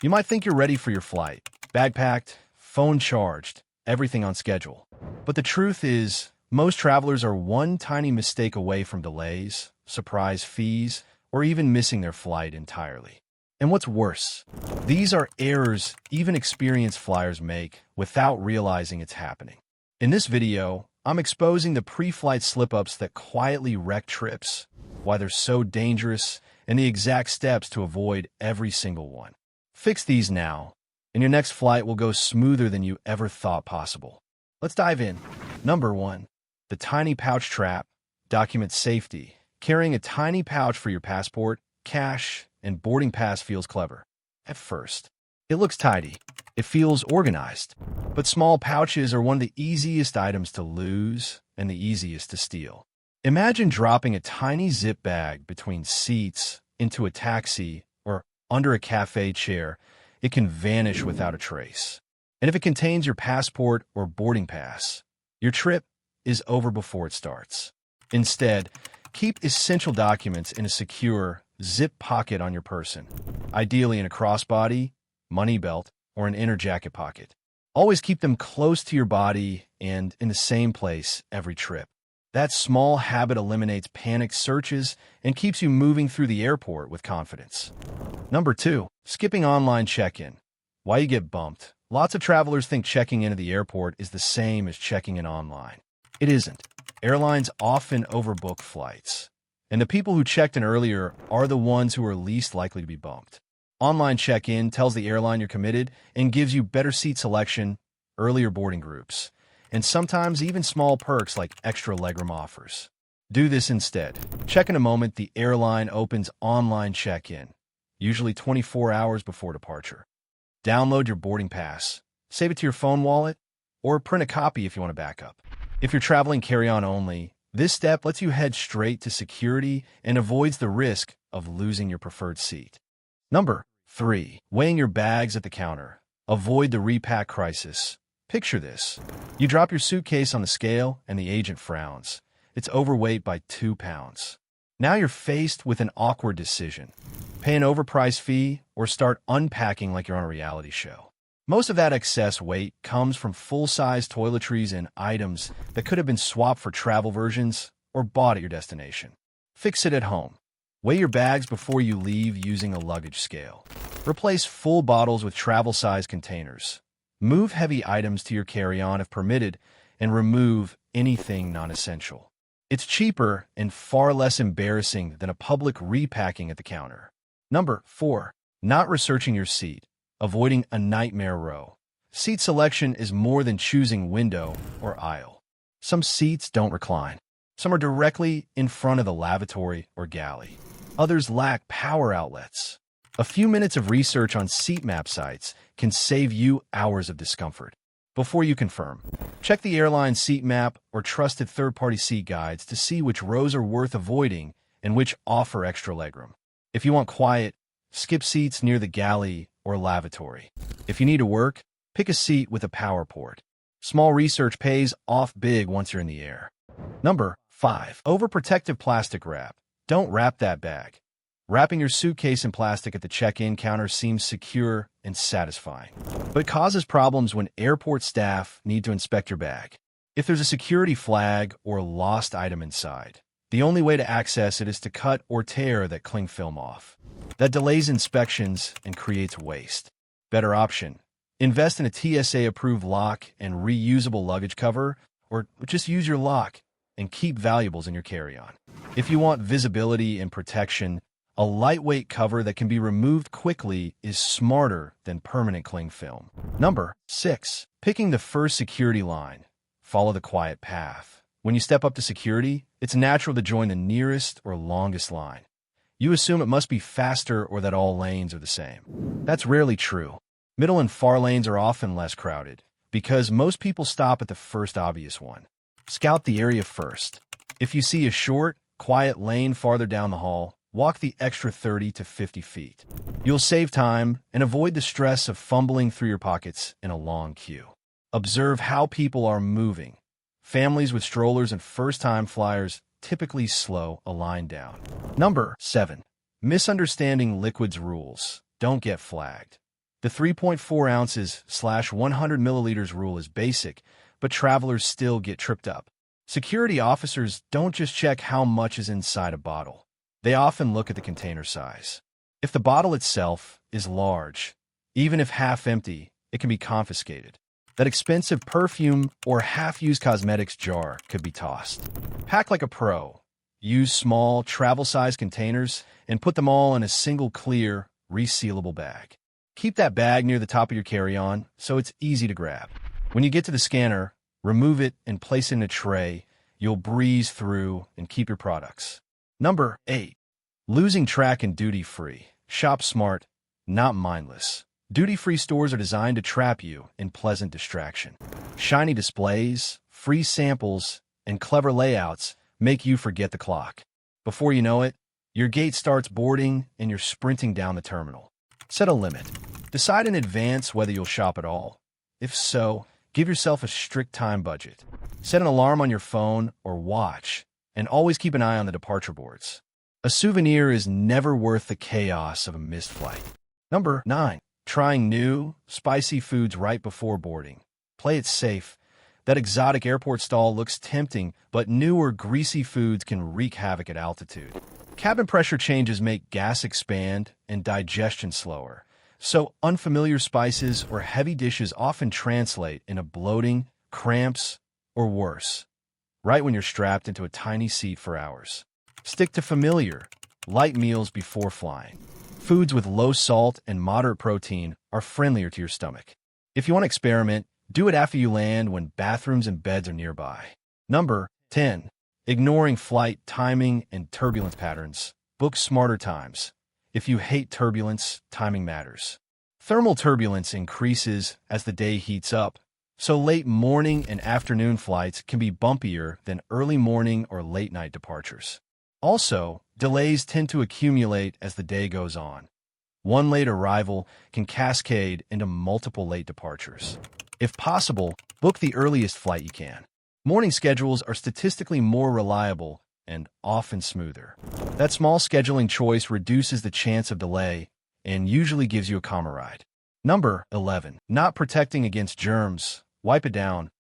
You might think you're ready for your flight. Bag packed, phone charged, everything on schedule. But the truth is, most travelers are one tiny mistake away from delays, surprise fees, or even missing their flight entirely. And what's worse, these are errors even experienced flyers make without realizing it's happening. In this video, I'm exposing the pre-flight slip-ups that quietly wreck trips, why they're so dangerous, and the exact steps to avoid every single one. Fix these now, and your next flight will go smoother than you ever thought possible. Let's dive in. Number 1. The tiny pouch trap. Document safety. Carrying a tiny pouch for your passport, cash, and boarding pass feels clever. At first, it looks tidy. It feels organized. But small pouches are one of the easiest items to lose and the easiest to steal. Imagine dropping a tiny zip bag between seats into a taxi or under a cafe chair. It can vanish without a trace. And if it contains your passport or boarding pass, your trip is over before it starts. Instead, keep essential documents in a secure, zip pocket on your person, ideally in a crossbody, money belt, or an inner jacket pocket. Always keep them close to your body and in the same place every trip. That small habit eliminates panicked searches and keeps you moving through the airport with confidence. Number 2. Skipping online check-in. Why you get bumped? Lots of travelers think checking into the airport is the same as checking in online. It isn't. Airlines often overbook flights, and the people who checked in earlier are the ones who are least likely to be bumped. Online check-in tells the airline you're committed and gives you better seat selection, earlier boarding groups, and sometimes even small perks like extra legroom offers. Do this instead. Check in a moment the airline opens online check-in, usually 24 hours before departure. Download your boarding pass, save it to your phone wallet, or print a copy if you want to back up. If you're traveling carry-on only, this step lets you head straight to security and avoids the risk of losing your preferred seat. Number 3. Weighing your bags at the counter. Avoid the repack crisis. Picture this. You drop your suitcase on the scale and the agent frowns. It's overweight by 2 pounds. Now you're faced with an awkward decision. Pay an overpriced fee or start unpacking like you're on a reality show. Most of that excess weight comes from full-size toiletries and items that could have been swapped for travel versions or bought at your destination. Fix it at home. Weigh your bags before you leave using a luggage scale. Replace full bottles with travel-size containers. Move heavy items to your carry-on if permitted, and remove anything non-essential. It's cheaper and far less embarrassing than a public repacking at the counter. Number 4. Not researching your seat. Avoiding a nightmare row. Seat selection is more than choosing window or aisle. Some seats don't recline. Some are directly in front of the lavatory or galley. Others lack power outlets. A few minutes of research on seat map sites can save you hours of discomfort. Before you confirm, check the airline seat map or trusted third-party seat guides to see which rows are worth avoiding and which offer extra legroom. If you want quiet, skip seats near the galley or lavatory. If you need to work, pick a seat with a power port. Small research pays off big once you're in the air. Number 5. Overprotective plastic wrap. Don't wrap that bag. Wrapping your suitcase in plastic at the check-in counter seems secure and satisfying, but causes problems when airport staff need to inspect your bag. If there's a security flag or lost item inside, the only way to access it is to cut or tear that cling film off. That delays inspections and creates waste. Better option. Invest in a TSA-approved lock and reusable luggage cover, or just use your lock and keep valuables in your carry-on. If you want visibility and protection, a lightweight cover that can be removed quickly is smarter than permanent cling film. Number 6. Picking the first security line. Follow the quiet path. When you step up to security, it's natural to join the nearest or longest line. You assume it must be faster or that all lanes are the same. That's rarely true. Middle and far lanes are often less crowded because most people stop at the first obvious one. Scout the area first. If you see a short, quiet lane farther down the hall, walk the extra 30 to 50 feet. You'll save time and avoid the stress of fumbling through your pockets in a long queue. Observe how people are moving. Families with strollers and first-time flyers typically slow a line down. Number 7. Misunderstanding liquids rules. Don't get flagged. The 3.4 ounces/100 milliliters rule is basic, but travelers still get tripped up. Security officers don't just check how much is inside a bottle. They often look at the container size. If the bottle itself is large, even if half empty, it can be confiscated. That expensive perfume or half-used cosmetics jar could be tossed. Pack like a pro. Use small, travel-sized containers and put them all in a single clear, resealable bag. Keep that bag near the top of your carry-on so it's easy to grab. When you get to the scanner, remove it and place it in a tray. You'll breeze through and keep your products. Number 8. Losing track in duty-free. Shop smart, not mindless. Duty-free stores are designed to trap you in pleasant distraction. Shiny displays, free samples, and clever layouts make you forget the clock. Before you know it, your gate starts boarding and you're sprinting down the terminal. Set a limit. Decide in advance whether you'll shop at all. If so, give yourself a strict time budget. Set an alarm on your phone or watch, and always keep an eye on the departure boards. A souvenir is never worth the chaos of a missed flight. Number 9. Trying new, spicy foods right before boarding. Play it safe. That exotic airport stall looks tempting, but newer, greasy foods can wreak havoc at altitude. Cabin pressure changes make gas expand and digestion slower, so unfamiliar spices or heavy dishes often translate into bloating, cramps, or worse, right when you're strapped into a tiny seat for hours. Stick to familiar, light meals before flying. Foods with low salt and moderate protein are friendlier to your stomach. If you want to experiment, do it after you land when bathrooms and beds are nearby. Number 10. Ignoring flight timing and turbulence patterns. Book smarter times. If you hate turbulence, timing matters. Thermal turbulence increases as the day heats up, so late morning and afternoon flights can be bumpier than early morning or late night departures. Also, delays tend to accumulate as the day goes on. One late arrival can cascade into multiple late departures. If possible, book the earliest flight you can. Morning schedules are statistically more reliable and often smoother. That small scheduling choice reduces the chance of delay and usually gives you a calmer ride. Number 11. Not protecting against germs. Wipe it down.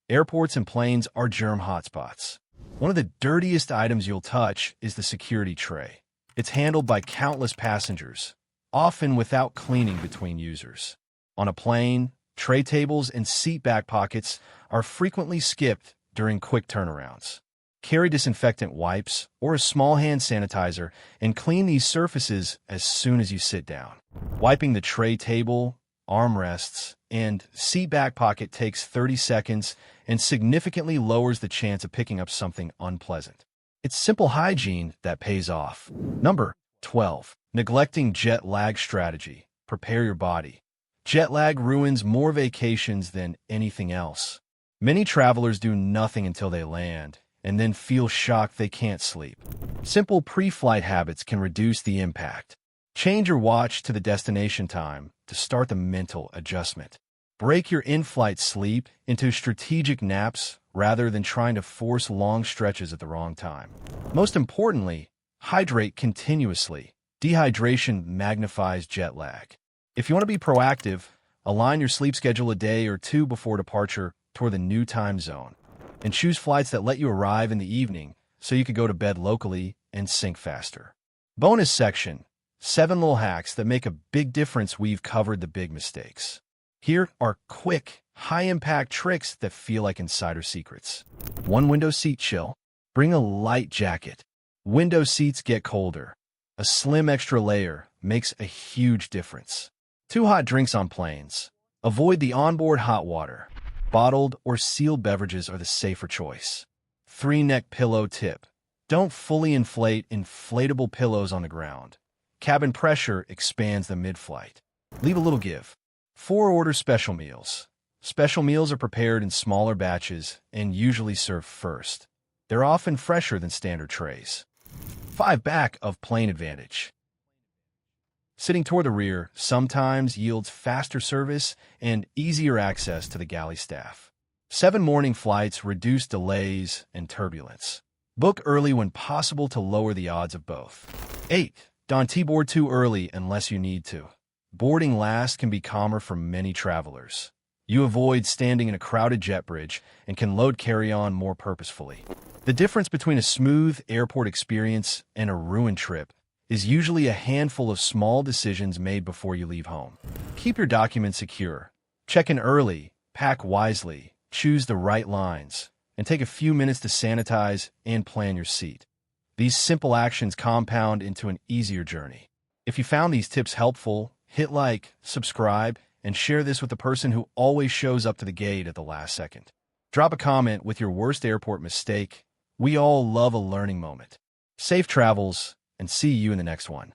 Airports and planes are germ hotspots. One of the dirtiest items you'll touch is the security tray. It's handled by countless passengers, often without cleaning between users. On a plane, tray tables and seat back pockets are frequently skipped during quick turnarounds. Carry disinfectant wipes or a small hand sanitizer and clean these surfaces as soon as you sit down. Wiping the tray table, armrests, and seat back pocket takes 30 seconds and significantly lowers the chance of picking up something unpleasant. It's simple hygiene that pays off. Number 12. Neglecting jet lag strategy. Prepare your body. Jet lag ruins more vacations than anything else. Many travelers do nothing until they land, and then feel shocked they can't sleep. Simple pre-flight habits can reduce the impact. Change your watch to the destination time to start the mental adjustment. Break your in-flight sleep into strategic naps rather than trying to force long stretches at the wrong time. Most importantly, hydrate continuously. Dehydration magnifies jet lag. If you want to be proactive, align your sleep schedule a day or two before departure toward the new time zone, and choose flights that let you arrive in the evening so you could go to bed locally and sync faster. Bonus section: 7 little hacks that make a big difference. We've covered the big mistakes. Here are quick, high-impact tricks that feel like insider secrets. 1 window seat chill. Bring a light jacket. Window seats get colder. A slim extra layer makes a huge difference. 2 hot drinks on planes. Avoid the onboard hot water. Bottled or sealed beverages are the safer choice. 3 neck pillow tip. Don't fully inflate inflatable pillows on the ground. Cabin pressure expands the mid-flight. Leave a little give. 4 order special meals. Special meals are prepared in smaller batches and usually served first. They're often fresher than standard trays. 5 back of plane advantage. Sitting toward the rear sometimes yields faster service and easier access to the galley staff. 7 morning flights reduce delays and turbulence. Book early when possible to lower the odds of both. 8. Don't board too early unless you need to. Boarding last can be calmer for many travelers. You avoid standing in a crowded jet bridge and can load carry-on more purposefully. The difference between a smooth airport experience and a ruined trip is usually a handful of small decisions made before you leave home. Keep your documents secure. Check in early, pack wisely, choose the right lines, and take a few minutes to sanitize and plan your seat. These simple actions compound into an easier journey. If you found these tips helpful, hit like, subscribe, and share this with the person who always shows up to the gate at the last second. Drop a comment with your worst airport mistake. We all love a learning moment. Safe travels, and see you in the next one.